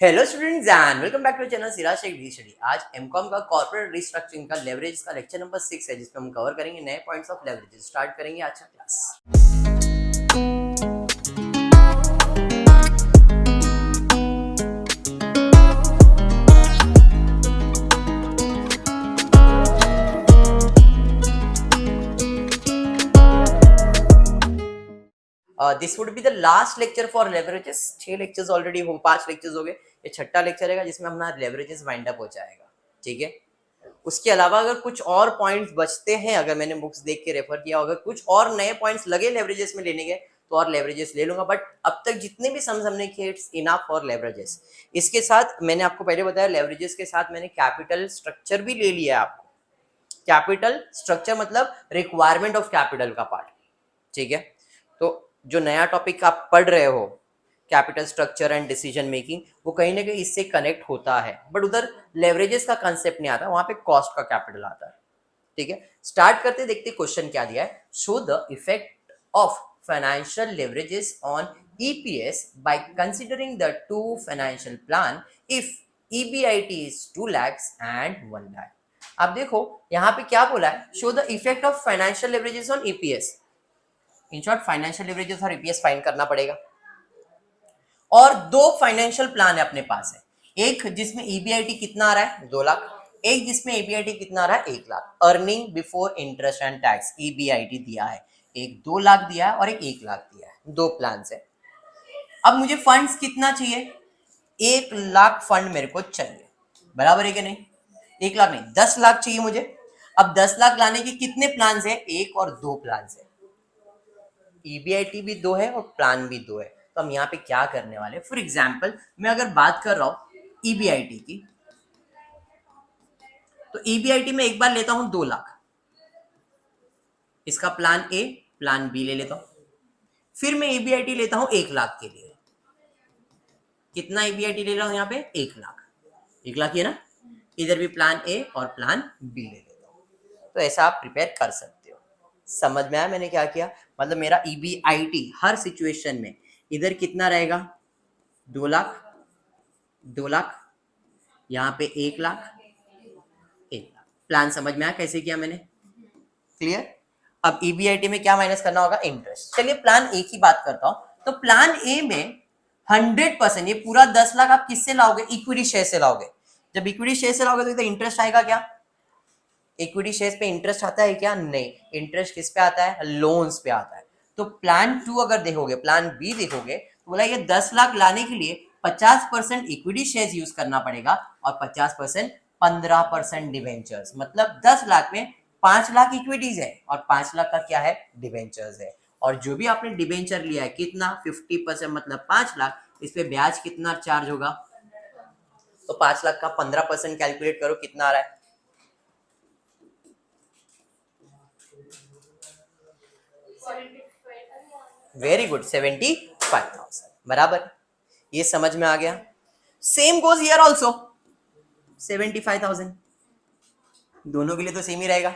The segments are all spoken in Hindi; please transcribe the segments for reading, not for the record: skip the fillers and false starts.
Hello students and welcome back to channel Siraj Sheikh we study. आज एमकॉम का कॉर्पोरेट रिस्ट्रक्चरिंग का लेवरेज का लेक्चर नंबर 6 है, जिसमें हम कवर करेंगे नए पॉइंट्स ऑफ लेवरेज। स्टार्ट करेंगे आज का class. This would be the last lecture for leverages. 6 lectures already हो, 5 लेक्चर्स हो गए, ये छठा लेक्चर है जिसमें हमारा लेवरेजेस वाइंड अप हो जाएगा। ठीक है, उसके अलावा अगर कुछ और पॉइंट्स बचते हैं, अगर मैंने बुक्स देख के रेफर किया, अगर कुछ और नए पॉइंट्स लगे लेवरेजेस में लेने के तो और लेवरेजेस ले लूंगा, बट अब तक जितने भी सम्स हमने किए इट्स इनफ फॉर लेवरेजेस। इसके साथ मैंने आपको पहले बताया, लेवरेजेस के साथ मैंने कैपिटल स्ट्रक्चर भी ले लिया है आपको। कैपिटल स्ट्रक्चर मतलब रिक्वायरमेंट ऑफ कैपिटल का पार्ट। ठीक है, तो जो नया टॉपिक आप पढ़ रहे हो capital structure and decision making, वो कहीं ना कहीं इससे कनेक्ट होता है, बट उधर लेवरेजेस का कंसेप्ट नहीं आता, वहां पे कॉस्ट का कैपिटल आता है। ठीक है, स्टार्ट करते देखते क्वेश्चन क्या दिया है। Show the effect of financial leverages on EPS by considering the two financial plan if EBIT is 2 lakhs and 1 lakh। अब देखो यहाँ पे क्या बोला है, show the effect of financial leverages on EPS। In short financial leverages और EPS फाइंड करना पड़ेगा, और दो फाइनेंशियल प्लान है अपने पास है, एक जिसमें EBIT कितना आ रहा है 2 लाख, एक जिसमें EBIT कितना आ रहा है 1 lakh. Earning before interest and tax EBIT दिया है, एक 2 लाख दिया है और एक 1 लाख दिया है, दो प्लान है। अब मुझे फंड्स कितना चाहिए, 1 लाख फंड मेरे को चाहिए, बराबर है कि नहीं? 1 लाख नहीं, 10 लाख चाहिए मुझे। अब 10 लाख लाने के कितने प्लान है, एक और दो प्लान है, EBIT भी 2 है और प्लान भी 2 है। तो हम यहाँ पे क्या करने वाले, फॉर एग्जाम्पल मैं अगर बात कर रहा हूं EBIT की, तो EBIT में एक बार लेता हूं 2 लाख, इसका प्लान ए प्लान बी ले लेता हूं, फिर मैं EBIT लेता हूं 1 लाख के लिए। कितना EBIT ले रहा हूं यहाँ पे 1 लाख, 1 लाख ये ना, इधर भी प्लान ए और प्लान बी ले लेता हूं। तो ऐसा आप प्रिपेयर कर सकते हो। समझ में आया मैंने क्या किया? मतलब मेरा EBIT हर सिचुएशन में इधर कितना रहेगा 2 लाख, 2 लाख, यहाँ पे 1 लाख, 1 लाख। प्लान समझ में आया कैसे किया मैंने? क्लियर? अब EBIT में क्या माइनस करना होगा, इंटरेस्ट। चलिए प्लान ए की बात करता हूं। तो प्लान ए में 100%, ये पूरा 10 लाख आप किससे लाओगे, इक्विटी शेयर से लाओगे। जब इक्विटी शेयर से लाओगे तो इधर इंटरेस्ट आएगा क्या? इक्विटी शेयर पे इंटरेस्ट आता है क्या? नहीं, इंटरेस्ट किस पे आता है, लोन्स पे आता है। तो प्लान 2 अगर देखोगे, प्लान बी देखोगे, तो बोला ये 10 लाख लाने के लिए 50% इक्विटी शेयर यूज करना पड़ेगा और 50% 15% डिवेंचर्स। मतलब 10 लाख में 5 लाख इक्विटीज है और 5 लाख का क्या है, डिवेंचर्स है। और जो भी आपने डिवेंचर लिया है कितना, 50%, मतलब 5 लाख, इस पे ब्याज कितना चार्ज होगा, तो 5 लाख का 15% कैलकुलेट करो कितना आ रहा है, वेरी गुड, 75,000, बराबर। ये समझ में आ गया। सेम गोज हियर ऑल्सो, 75,000, दोनों के लिए तो सेम ही रहेगा।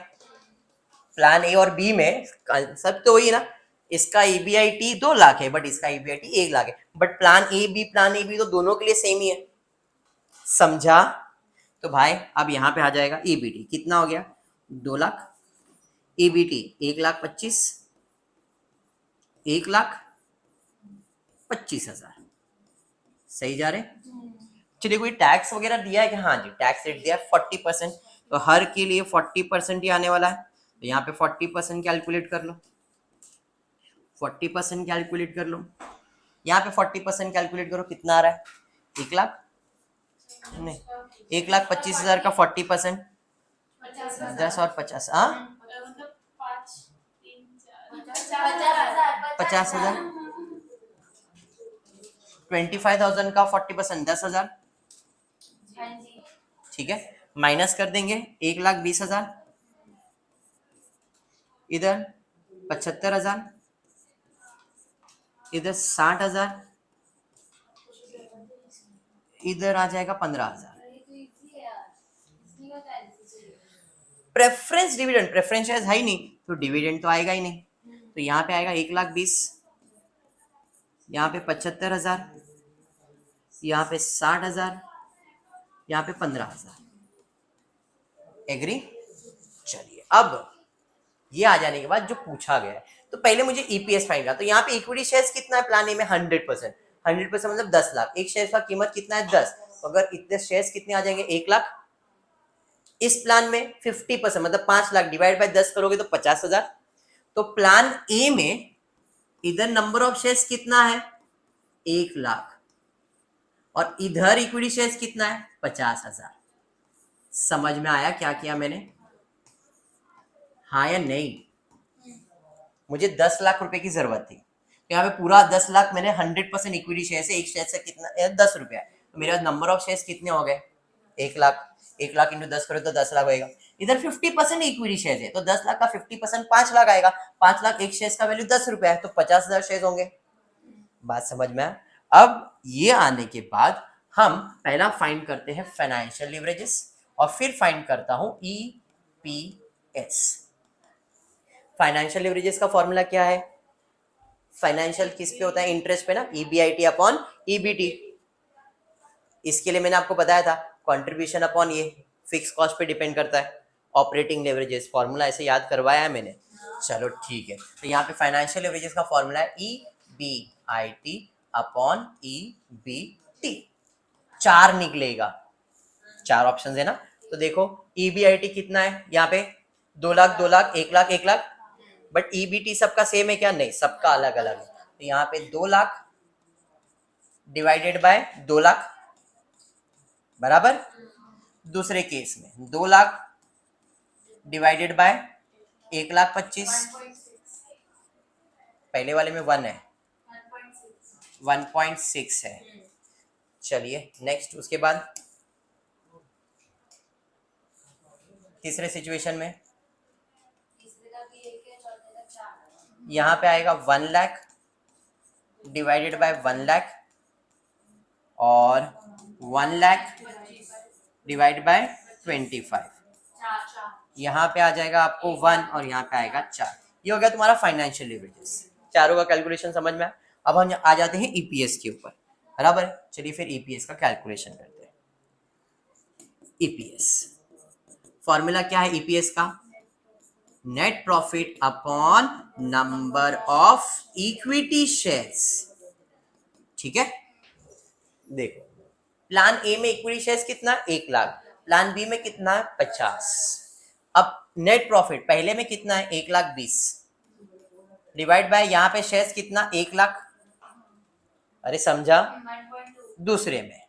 प्लान ए और बी में सब तो वही ना, इसका EBIT 2 लाख है बट इसका EBIT 1 लाख है, बट प्लान ए बी तो दोनों के लिए सेम ही है। समझा? तो भाई अब यहां पे आ जाएगा EBIT कितना हो गया 2 लाख, EBIT 1,25,000, 1,25,000। सही जा रहे? चलिए कोई टैक्स वगैरह दिया है कि? हाँ जी, टैक्स रेट दिया है 40%, तो हर के लिए 40% ही आने वाला है। तो यहाँ पे 40% कैलकुलेट कर लो, 40% कैलकुलेट कर लो, यहाँ पे 40% कैलकुलेट करो, कितना आ रहा है, 1 लाख नहीं, 1,25,000 का 40%, 10 और 50, हाँ 50,000, 25,000 का 40%, 10,000। ठीक है, माइनस कर देंगे 1,20,000, इधर 75,000, इधर 60,000, इधर आ जाएगा 15,000। प्रेफरेंस डिविडेंड, प्रेफरेंस शेयर है ही नहीं तो डिविडेंड तो आएगा ही नहीं, तो यहाँ पे आएगा 1,20,000, यहाँ पे 75,000, यहाँ पे 60,000, यहाँ पे 15,000। एग्री? चलिए अब ये आ जाने के बाद जो पूछा गया है, तो पहले मुझे ईपीएस फाइंड करना। तो यहाँ पे इक्विटी शेयर्स कितना है प्लान ए में? 100%। 100% मतलब 10 लाख। एक शेयर का कीमत कितना है? 10। तो अगर इतने शेयर्स कितने आ जाएंगे? 1 लाख। इस प्लान में 50% मतलब 5 लाख डिवाइड बाय 10 करोगे तो 50,000। तो प्लान ए में इधर नंबर ऑफ शेयर्स कितना है? 1 लाख, और इधर इक्विटी शेयर्स कितना है? 50,000। समझ में आया क्या किया मैंने? हाँ या नहीं? मुझे 10 लाख रुपए की जरूरत थी, तो यहाँ पे पूरा 10 लाख मैंने 100% इक्विटी शेयर से, एक शेयर से कितना 10 रुपया, तो मेरा नंबर ऑफ शेयर्स कितने हो गए? 1 लाख। 1 लाख इंटू 10 करो तो 10 लाख होएगा। इधर 50% इक्विटी शेयर है, तो 10 लाख का 50% 5 लाख आएगा। 5 लाख एक शेयर का वैल्यू 10 रुपया है, तो 50,000 शेयर होंगे। बात समझ में आया? अब ये आने के बाद हम पहला फाइंड करते हैं फाइनेंशियल लिवरेजेस, और फिर फाइंड करता हूं ईपीएस। फाइनेंशियल लिवरेजेस का फॉर्मूला क्या है? फाइनेंशियल किस पे होता है? इंटरेस्ट पे ना, ईबीआईटी अपॉन ईबीटी। इसके लिए मैंने आपको बताया था कंट्रीब्यूशन अपॉन ये फिक्स कॉस्ट पे डिपेंड करता है। ऑपरेटिंग लेवरेजेस फॉर्मूला ऐसे याद करवाया है मैंने। चलो ठीक है, तो यहाँ पे फाइनेंशियल लेवरेजेस का फॉर्मूला है ईबीआईटी अपॉन ईबीटी। 4 निकलेगा, 4 ऑप्शन है ना। तो देखो ईबीआईटी कितना है यहाँ पे? 2 लाख, 2 लाख, 1 लाख, 1 लाख। बट ईबीटी सबका सेम है क्या? नहीं, सबका अलग अलग है। तो यहाँ पे 2 लाख डिवाइडेड बाय 2 लाख बराबर। दूसरे केस में 2 लाख डिवाइडेड बाय 1,25,000। पहले वाले में 1 है, 1.6 है। चलिए नेक्स्ट, उसके बाद तीसरे सिचुएशन में यहाँ पे आएगा 1 लाख डिवाइडेड बाय 1 लाख, और 1 लाख डिवाइड बाय 25। यहाँ पे आ जाएगा आपको 1, और यहाँ पे आएगा 4। ये हो गया तुम्हारा फाइनेंशियल लिवरेजेस। चारों का कैलकुलेशन समझ में आया? अब हम आ जाते हैं ईपीएस के ऊपर, बराबर। चलिए फिर ईपीएस का कैलकुलेशन करते हैं। ईपीएस फॉर्मूला क्या है ईपीएस का? Net profit upon number of equity shares. ठीक है, देखो प्लान ए में इक्विटी शेयर्स कितना? 1 लाख। प्लान बी में कितना है? 50। अब नेट प्रॉफिट पहले में कितना है? 1,20,000 डिवाइड बाय यहाँ पे शेयर्स कितना? 1 लाख। अरे समझा? दूसरे में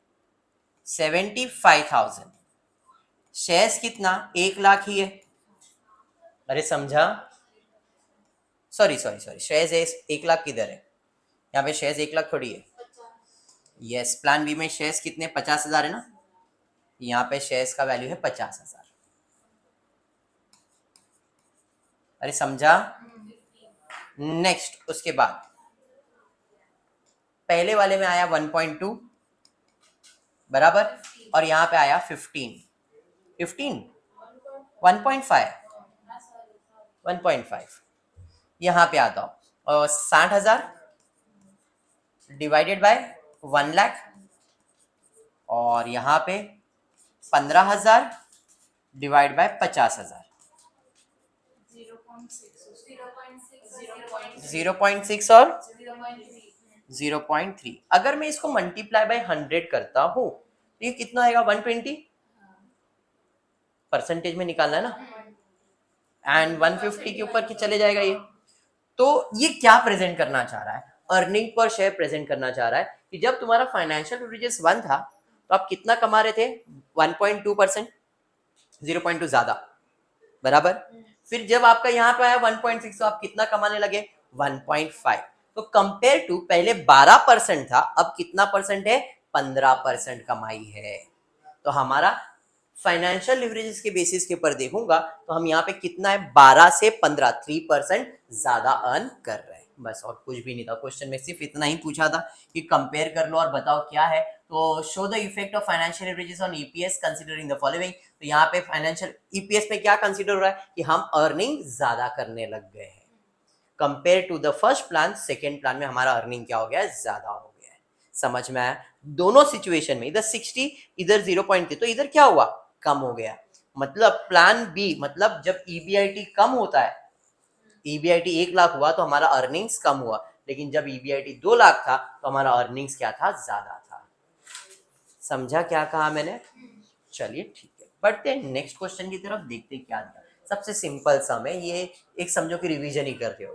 75,000, शेयर्स कितना? 1 लाख ही है। अरे समझा? सॉरी, शेयर्स 1 लाख किधर है? यहाँ पे शेयर्स 1 लाख थोड़ी है। यस, प्लान बी में शेयर्स कितने? 50,000 है ना। यहाँ पे शेयर्स का वैल्यू है 50,000। अरे समझा? नेक्स्ट, उसके बाद पहले वाले में आया 1.2 बराबर, और यहाँ पे आया 15, 1.5 यहाँ पे आता हूँ। और 60,000 डिवाइडेड बाय 1 लाख, और यहाँ पे 15,000 डिवाइड बाय 50,000। 0.6 और 0.3। अगर मैं इसको मल्टीप्लाई बाय 100 करता हूँ तो ये कितना आएगा? 120। परसेंटेज में निकालना है ना, एंड 150 के ऊपर की चले जाएगा ये। तो ये क्या प्रेजेंट करना चाह रहा है? अर्निंग पर शेयर प्रेजेंट करना चाह रहा है कि जब तुम्हारा फाइनेंशियल लिवरेजेस 1 था तो आप कितना कमा रहे थे? 1.2%, 0.2 ज्यादा बराबर। फिर जब आपका यहाँ पे आया 1.6 तो आप कितना कमाने लगे? 1.5। तो कंपेयर टू पहले 12% था, अब कितना परसेंट है? 15% कमाई है। तो हमारा फाइनेंशियल लिवरेजेस के बेसिस के ऊपर देखूंगा तो हम यहाँ पे कितना है? 12 से 15, 3% ज्यादा अर्न कर रहे हैं। बस और कुछ भी नहीं था, क्वेश्चन में सिर्फ इतना ही पूछा था कि कंपेयर कर लो और बताओ क्या है। तो show the effect of financial leverages on EPS considering the following. तो यहाँ पे फाइनेंशियल ईपीएस में क्या कंसीडर हो रहा है कि हम अर्निंग ज्यादा करने लग गए हैं compare to the first plan. Second plan में हमारा अर्निंग क्या हो गया है? ज्यादा हो गया है। समझ में आया? दोनों सिचुएशन में इधर 60 इधर 0.3, तो इधर क्या हुआ, कम हो गया। मतलब प्लान बी, मतलब जब ईबीआईटी कम होता है, ईबीआईटी 1 लाख हुआ तो हमारा अर्निंग्स कम हुआ, लेकिन जब ईबीआईटी 2 लाख था तो हमारा अर्निंग्स क्या था, ज्यादा था। समझा क्या कहा मैंने? चलिए ठीक है, बढ़ते हैं नेक्स्ट क्वेश्चन की तरफ, देखते हैं क्या दिया। सबसे सिंपल सम है ये, एक समझो कि रिवीजन ही कर रहे हो।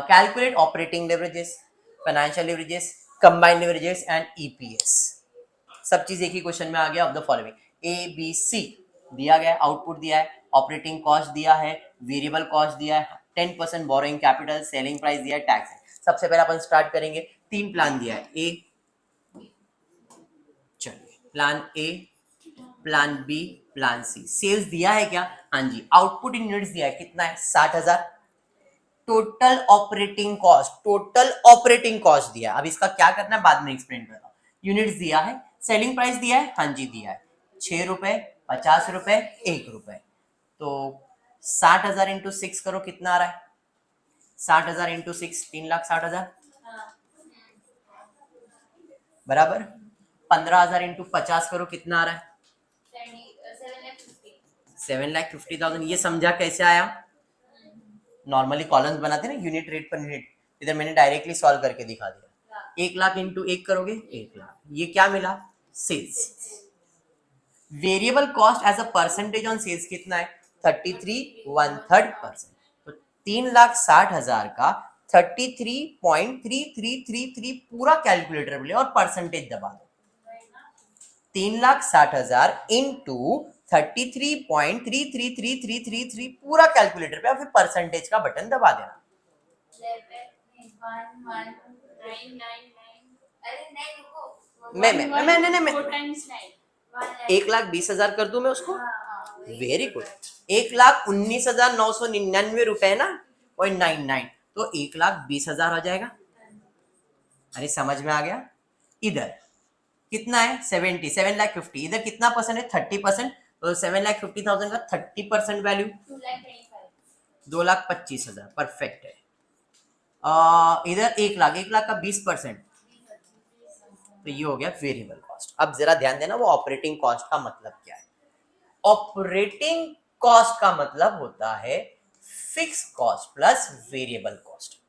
Calculate operating leverages, financial leverages, combined leverages and EPS. सब चीज एक ही क्वेश्चन में आ गया। Of the following A B C दिया गया, आउटपुट दिया है, ऑपरेटिंग कॉस्ट दिया है, वेरिएबल कॉस्ट दिया है, 10% बोरोइंग कैपिटल, सेलिंग प्राइस दिया है, टैक्स है। सबसे पहले अपन स्टार्ट करेंगे, 3 प्लान दिया है, ए, चलिए plan A, plan B, plan C. Sales दिया है क्या, हाँ जी। आउटपुट इन यूनिट्स दिया है, कितना है, 60,000। टोटल ऑपरेटिंग कॉस्ट दिया है। अब इसका क्या करना है बाद में एक्सप्लेन कर रहा हूँ। यूनिट्स दिया है, सेलिंग प्राइस दिया है, हाँ जी दिया है, 6 रुपए, 50 रुपए, 1 रुपए। तो 60,000 इंटू 6 करो, कितना आ रहा है, 60,000 इंटू 6, 3,60,000 बराबर। 15,000 इंटू 50 करो, कितना आ रहा है, 7,50,000। ये समझा कैसे आया, नॉर्मली कॉलम्स बनाते हैं ना, यूनिट रेट पर यूनिट, इधर मैंने डायरेक्टली सॉल्व करके दिखा दिया। 1 लाख इंटू 1 करोगे 1 लाख, ये क्या मिला, sales. Variable cost as a percentage on sales कितना है, 33 1/3%। तो 3,60,000 का 33.3333 पूरा कैलकुलेटर ले और परसेंटेज दबा दो। 3,60,000 इंटू 33.333333 पूरा कैलकुलेटर पे और फिर परसेंटेज का बटन दबा देना। मैं 1,20,000 कर दूं मैं उसको, वेरी गुड। 1,19,999 रुपए ना, 0.99, तो 1,20,000 आ जाएगा। अरे समझ में आ गया। इधर कितना है, 7,50, इधर कितना परसेंट है, 30%। तो 7,50,000 का 30% वैल्यू 2,25,000, परफेक्ट है। इधर 1 लाख का 20%, तो ये हो गया वेरिएबल कॉस्ट। अब जरा ध्यान देना, वो ऑपरेटिंग कॉस्ट का मतलब क्या है। ऑपरेटिंग कॉस्ट का मतलब होता है fix cost plus variable cost.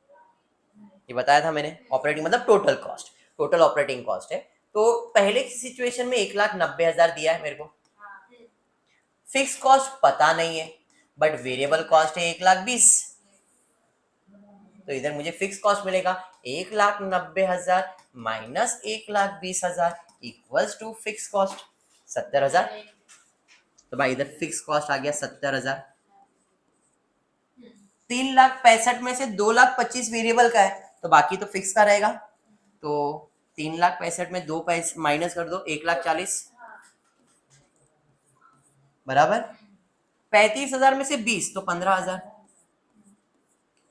ये बताया था मैंने, ऑपरेटिंग मतलब total cost, total operating cost है। तो पहले की सिचुएशन में 1,90,000 दिया है मेरे को, फिक्स कॉस्ट पता नहीं है, बट वेरिएबल कॉस्ट है 1,20,000, तो इधर मुझे फिक्स कॉस्ट मिलेगा 1,90,000 minus 1,20,000 equals to fix cost 70,000। तो भाई इधर फिक्स कॉस्ट आ गया 70,000। 3,65,000 में से 2,25,000 वेरिएबल का है, तो बाकी तो फिक्स का रहेगा। तो 3,65,000 में 2 पैसे माइनस कर दो, 1,40,000 बराबर। 35,000 में से 20 तो 15,000।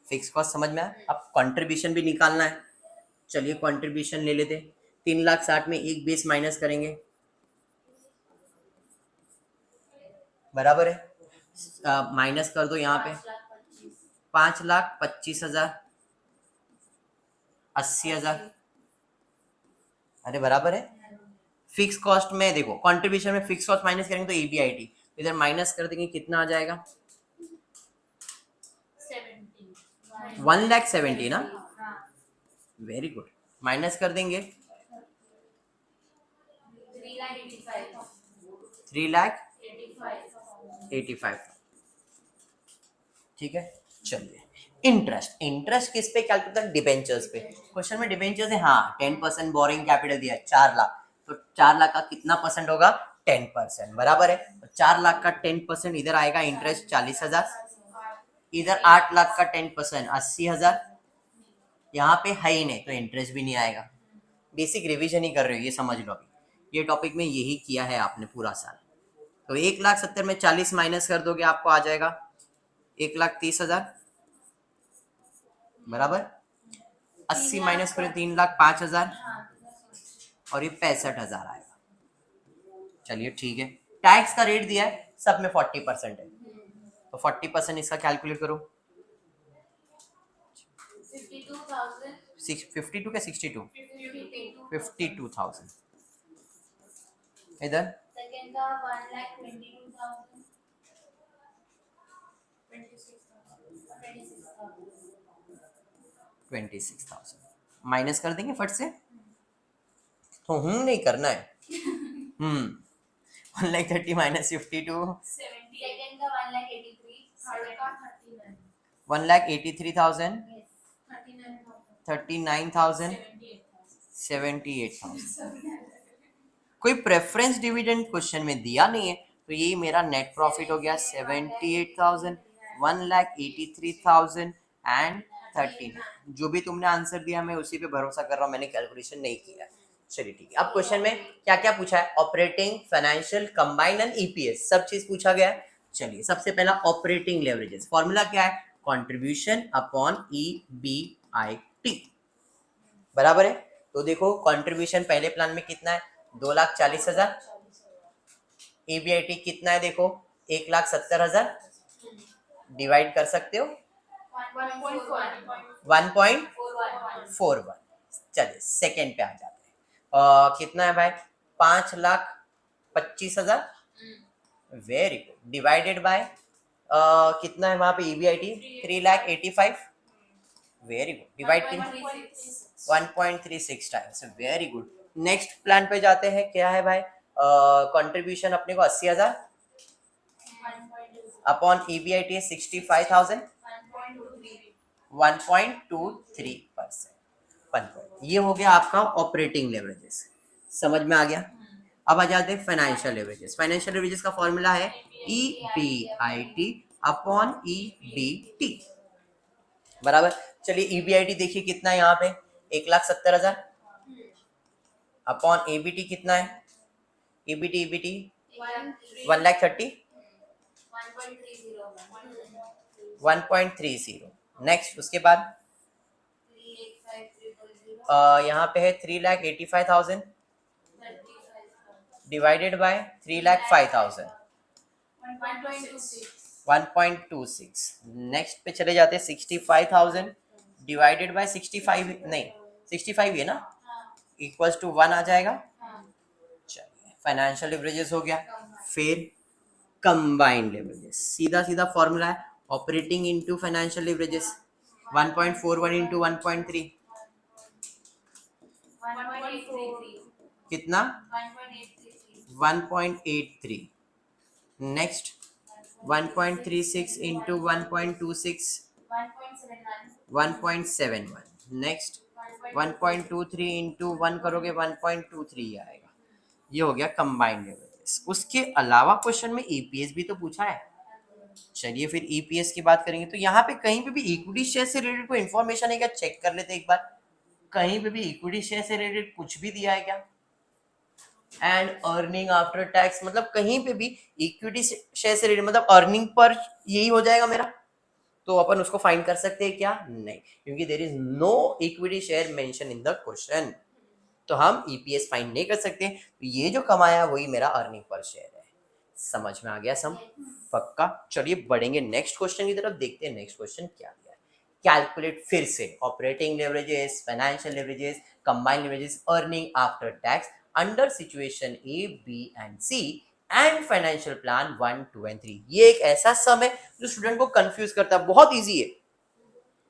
फिक्स कॉस्ट समझ में आया। अब कंट्रीब्यूशन भी निकालना है, चलिए कंट्रीब्यूशन ले लेते। 3,60,000 में एक बेस माइनस करेंगे, बराबर है, माइनस कर दो यहाँ पे 5,25,000, 80,000, अरे बराबर है। फिक्स कॉस्ट में देखो, कंट्रीब्यूशन में फिक्स कॉस्ट माइनस करेंगे तो ईबीआईटी, इधर माइनस कर देंगे, कितना आ जाएगा, 1,70,000 ना, वेरी गुड। माइनस कर देंगे 3,85,000, ठीक है। चलिए इंटरेस्ट किस पे कैलकुलेट, डिबेंचर्स पे। क्वेश्चन में डिबेंचर्स है, हाँ 10% बोरिंग कैपिटल दिया है 4 लाख, तो 4 लाख का कितना परसेंट होगा, 10%, बराबर है। तो 4 लाख का 10% इधर आएगा इंटरेस्ट 40,000, इधर 8 लाख का 10% 80,000, यहाँ पे है ही नहीं तो इंटरेस्ट भी नहीं आएगा। बेसिक रिविजन ही कर रहे हो, ये समझ लो। अभी ये टॉपिक में यही किया है आपने पूरा साल। तो 1,70,000 में 40 माइनस कर दोगे, आपको आ जाएगा 1,30,000, बराबर। 80 माइनस करें 3,05,000, और ये 65,000 आएगा। चलिए ठीक है। टैक्स का रेट दिया है, सब में 40% है, तो 40% इसका कैलकुलेट करो। 52 का 62, 52,000। इधर सेकंड का 1,22,000 26,000 माइनस कर देंगे फट से, तो नहीं करना है। 1,30,000 माइनस 52, सेकंड का 1,83,000 थर्ड का 39 1,83,000 39,000 39,000 78,000। कोई प्रेफरेंस डिविडेंड क्वेश्चन में दिया नहीं है, तो ये मेरा नेट प्रॉफिट हो गया 78,000, 1,83,000 एंड 39। जो भी तुमने आंसर दिया मैं उसी पे भरोसा कर रहा हूँ, मैंने कैलकुलेशन नहीं किया। चलिए ठीक है, अब क्वेश्चन में क्या क्या पूछा है? Operating, financial, combine and EPS, सब चीज पूछा गया है। चलिए सबसे पहला ऑपरेटिंग लेवरेजेस, फॉर्मूला क्या है? कंट्रीब्यूशन अपॉन ईबीआईटी, बराबर है। तो देखो कंट्रीब्यूशन पहले प्लान में कितना है? 2,40,000। ईबीआईटी कितना है? देखो 1,70,000। डिवाइड कर सकते हो 1.41। चलिए सेकेंड पे आ जाते हैं। कितना है भाई? 5,25,000। Very good. डिवाइडेड बाय कितना है वहां पे? EBIT 3,85,000। Very good. Divide 1.36 times. Very good. Next plan पे जाते हैं, क्या है भाई? कंट्रीब्यूशन अपने को 80,000 अपॉन ईबीआईटी 65,000, 1.23%। ये हो गया आपका ऑपरेटिंग लेवरेजेस, समझ में आ गया। अब आ जाते हैं फाइनेंशियल लेवरेजेस। फाइनेंशियल लेवरेजेस का फॉर्मूला है ईबीआईटी अपॉन ईबीटी, बराबर। चलिए ईबीआईटी देखिए कितना है यहाँ पे? 1,70,000 अपॉन ईबीटी कितना है? ईबीटी 1,30,000, 1.30। नेक्स्ट उसके बाद यहाँ पे है 3,85,000 डिवाइडेड बाय 3,05,000, 1.26। नेक्स्ट पे चले जाते हैं 65,000 डिवाइडेड बाय 65, नहीं 65 है ना, इक्वल्स टू 1 आ जाएगा। चलिए फाइनेंशियल लिवरेजेस हो गया। फिर कंबाइंड लिवरेजेस, सीधा सीधा फॉर्मूला है operating into financial leverages, 1.41 into 1.3 कितना? 1.83। Next 1.36 into 1.26 1.71। नेक्स्ट 1.23 इंटू 1 करोगे 1.23 आएगा। ये हो गया कंबाइंड लेवरेजेस। उसके अलावा क्वेश्चन में ईपीएस भी तो पूछा है। चलिए फिर ईपीएस की बात करेंगे, तो यहाँ पे कहीं पे भी इक्विटी शेयर से रिलेटेड कोई इंफॉर्मेशन है क्या? चेक कर लेते एक बार। कहीं पे भी इक्विटी शेयर से रिलेटेड कुछ भी दिया है क्या? एंड अर्निंग आफ्टर टैक्स, मतलब कहीं पे भी इक्विटी शेयर से रिलेटेड मतलब अर्निंग पर यही हो जाएगा मेरा, तो अपन उसको फाइंड कर सकते हैं क्या? नहीं, क्योंकि there is no equity share mention in the question, तो हम ईपीएस फाइंड नहीं कर सकते। तो ये जो कमाया वही मेरा अर्निंग पर शेयर है। समझ में आ गया सम? पक्का। चलिए बढ़ेंगे नेक्स्ट क्वेश्चन की तरफ, देखते हैं नेक्स्ट क्वेश्चन क्या दिया है। कैलकुलेट फिर से operating leverages, financial leverages, combined leverages, earning after tax under situation A, B and C and financial plan 1, 2 and 3। ये एक ऐसा सम है जो स्टूडेंट को कंफ्यूज करता है, बहुत इजी है,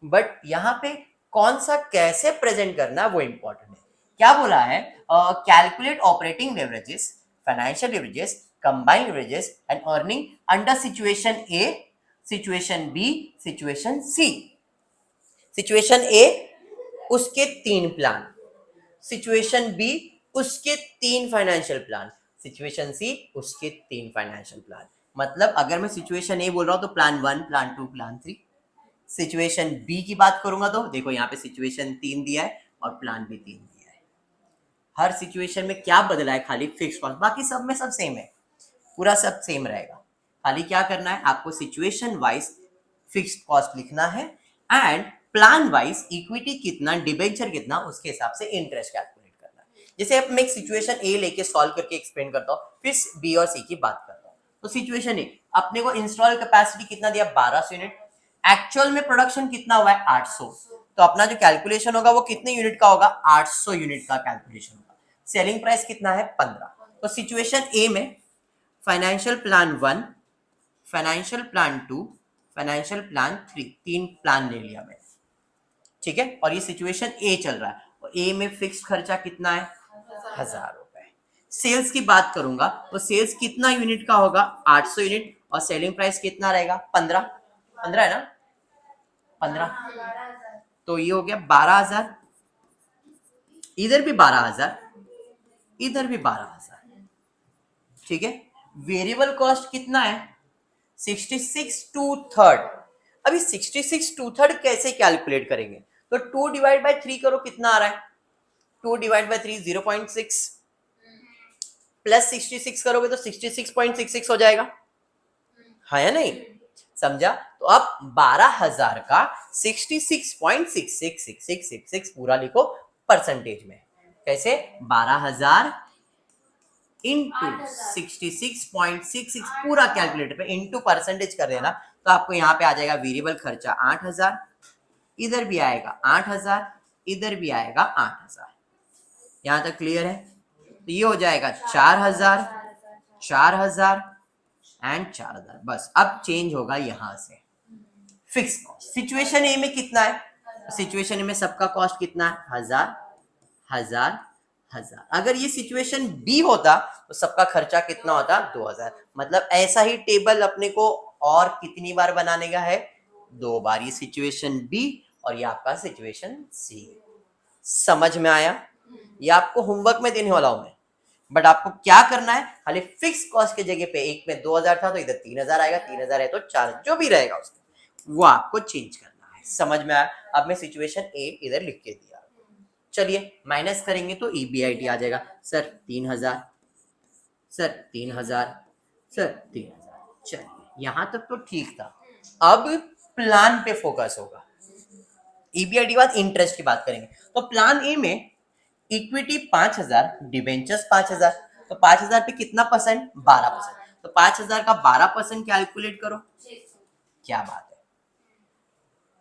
बट यहाँ पे कौन सा कैसे प्रेजेंट करना है वो इंपॉर्टेंट है। क्या बोला है? Calculate operating leverages, financial leverages, combined leverages and earning under situation A, situation B, situation C. Situation A उसके 3 प्लान, सिचुएशन बी उसके 3 फाइनेंशियल प्लान, सिचुएशन सी उसके 3 फाइनेंशियल प्लान। मतलब अगर मैं सिचुएशन ए बोल रहा हूं तो plan 1, plan 2, plan 3। Situation B की बात करूंगा तो देखो यहाँ पे सिचुएशन 3 दिया है और प्लान भी 3 दिया है। हर सिचुएशन में क्या बदला है? खाली फिक्स कॉस्ट, बाकी सब में सब सेम है, पूरा सब सेम रहेगा। खाली क्या करना है आपको? सिचुएशन वाइज फिक्स्ड कॉस्ट लिखना है एंड प्लान वाइज इक्विटी कितना, डिबेंचर कितना, उसके हिसाब से इंटरेस्ट कैलकुलेट करना है। जैसे अब मैं एक सिचुएशन ए लेके सॉल्व करके एक्सप्लेन करता हूँ, फिर बी और सी की बात करता हूँ। तो सिचुएशन ए, अपने को इंस्टॉल कैपेसिटी कितना दिया? 1200 यूनिट। एक्चुअल में प्रोडक्शन कितना हुआ है? 800। तो अपना जो कैलकुलेशन होगा वो कितने यूनिट का होगा, 800 यूनिट का कैलकुलेशन होगा। सेलिंग प्राइस कितना है, 15। तो सिचुएशन ए में financial plan 1, financial plan 2, financial plan 3, 3 plan ले लिया मैंने, ठीक है। और ये सिचुएशन ए चल रहा है और ए में फिक्स्ड खर्चा कितना है, 1000 रुपए। सेल्स की बात करूंगा तो सेल्स कितना यूनिट का होगा, 800 यूनिट, और सेलिंग प्राइस कितना रहेगा, 15 है ना, 15। तो ये हो गया 12,000, इधर भी 12,000, इधर भी 12,000, ठीक है। वेरिएबल कॉस्ट कितना है, 66/3। अभी 66/3 कैसे कैलकुलेट करेंगे, तो 2 डिवाइड बाय 3 करो, कितना आ रहा है, 2 डिवाइड बाय 3 0.6, प्लस 66 करोगे तो 66.66 हो जाएगा, हाँ या नहीं, समझा। तो अब 12,000 का 66.666666 पूरा लिखो परसेंटेज में, कैसे, 12,000 इंटू 66.66 पूरा कैलकुलेटर पे इंटू परसेंटेज कर देना, तो आपको यहाँ पे आ जाएगा वेरिएबल खर्चा 8,000, इधर भी आएगा 8,000, इधर भी आएगा 8,000। यहाँ तक क्लियर है, तो ये हो जाएगा 4,000, 4,000 एंड 4,000, बस। अब चेंज होगा यहां से फिक्स कॉस्ट। सिचुएशन ए में कितना है, सिचुएशन ए में सबका कॉस्ट कितना है, 1,000 1,000 1,000। अगर ये सिचुएशन बी होता तो सबका खर्चा कितना होता, 2,000। मतलब ऐसा ही टेबल अपने को और कितनी बार बनाने का है, 2 बार। ये सिचुएशन बी और ये आपका सिचुएशन सी। समझ में आया, ये आपको होमवर्क में देने वाला हूं मैं, बट आपको क्या करना है, खाली फिक्स कॉस्ट के जगह पे एक में 2,000 था तो इधर 3,000 आएगा, 3,000 है तो 4, जो भी रहेगा उसका वो आपको चेंज करना है। समझ में आया। अब मैं सिचुएशन ए इधर लिख के दिया, चलिए माइनस करेंगे तो EBIT आ जाएगा, सर 3,000, सर 3,000, सर 3,000। चलिए यहां तक तो ठीक था। अब प्लान पे फोकस होगा। EBIT के बाद इंटरेस्ट की बात करेंगे। तो प्लान ए में इक्विटी 5,000, डिबेंचर्स 5,000, तो 5,000 पे कितना परसेंट, 12%। तो 5,000 का 12% कैलकुलेट करो, क्या बात है,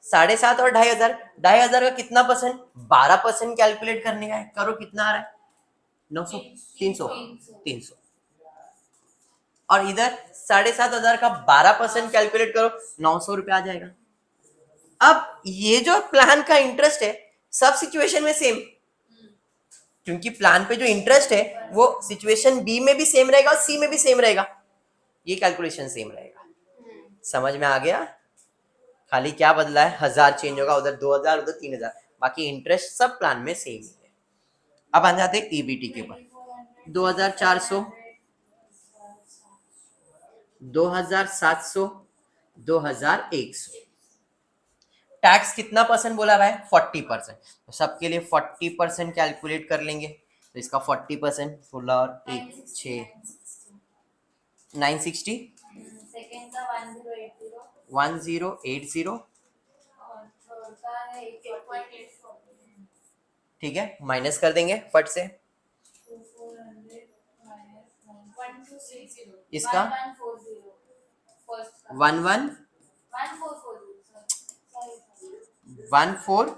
7.5 और 2,500, 2,500 का कितना परसेंट, 12% कैलकुलेट करने का है, करो कितना आ रहा है, 900, 300, 300। और इधर 7,500 का 12% कैलकुलेट करो, 900 रुपए आ जाएगा। अब ये जो प्लान का इंटरेस्ट है सब सिचुएशन में सेम, क्योंकि प्लान पे जो इंटरेस्ट है वो सिचुएशन बी में भी सेम रहेगा और सी में भी सेम रहेगा, ये कैलकुलेशन सेम रहेगा। समझ में आ गया, खाली क्या बदला है, 1,000 चेंज होगा, उधर 2,000, उधर 3,000, बाकी इंटरेस्ट सब प्लान में सेम ही है। अब आ जाते हैं EBT के ऊपर, 2,400, 2,700, 2,100। टैक्स कितना परसेंट बोला भाई, 40%। तो सबके लिए 40% कैलकुलेट कर लेंगे, तो इसका 40%, 16 और 1 6, 960, सेकंड का 1080, 1080, और थर्ड का है 8.84, ठीक है, माइनस कर देंगे फट से, 400 minus 1260, इसका 1140, फर्स्ट का 11 1440, sorry 14 40,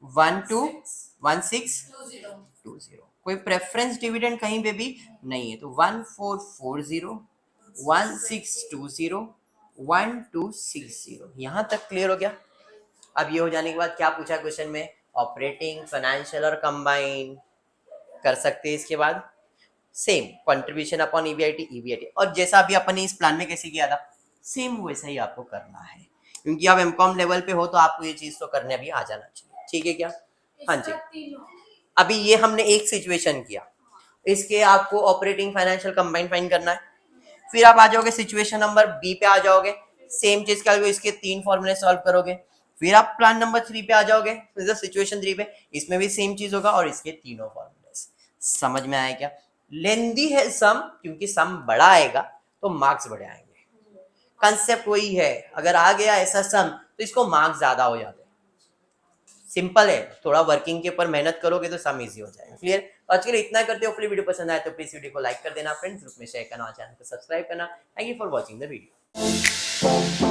1620, 1440, 121620। कोई प्रेफरेंस डिविडेंड कहीं पे भी नहीं है, तो 1440, 1620, 1260। यहां तक क्लियर हो गया। अब ये हो जाने के बाद क्या पूछा क्वेश्चन में, ऑपरेटिंग, फाइनेंशियल और कंबाइन कर सकते हैं। इसके बाद सेम कंट्रीब्यूशन अपॉन EBIT, और जैसा अभी अपन ने इस प्लान में कैसे किया था सेम वैसा ही आपको करना है, क्योंकि आप MCOM लेवल पे हो तो आपको ये चीज तो करने अभी आ जाना चाहिए, ठीक है क्या। हाँ जी, अभी ये हमने एक सिचुएशन किया, इसके आपको ऑपरेटिंग, फाइनेंशियल, कंबाइन फाइंड करना है। फिर आप आ जाओगे सिचुएशन नंबर बी पे आ जाओगे, सेम चीज क्या, इसके 3 फॉर्मूले सॉल्व करोगे। फिर आप प्लान नंबर 3 पे आ जाओगे, सिचुएशन 3 पे, इसमें भी सेम चीज होगा और इसके तीनों फॉर्मूले। समझ में आया क्या, लेंदी है सम, क्योंकि सम बड़ा आएगा तो मार्क्स बड़े आएंगे। कंसेप्ट वही है, अगर आ गया ऐसा सम तो इसको मार्क्स ज्यादा हो जाते हैं। सिंपल है, थोड़ा वर्किंग के ऊपर मेहनत करोगे तो सम इजी हो जाएगा। क्लियर, तो आज के लिए इतना करते हो। वीडियो पसंद आए तो प्लीज वीडियो को लाइक कर देना, फ्रेंड्स ग्रुप में शेयर करना, चैनल को सब्सक्राइब करना। Thank you for watching the video.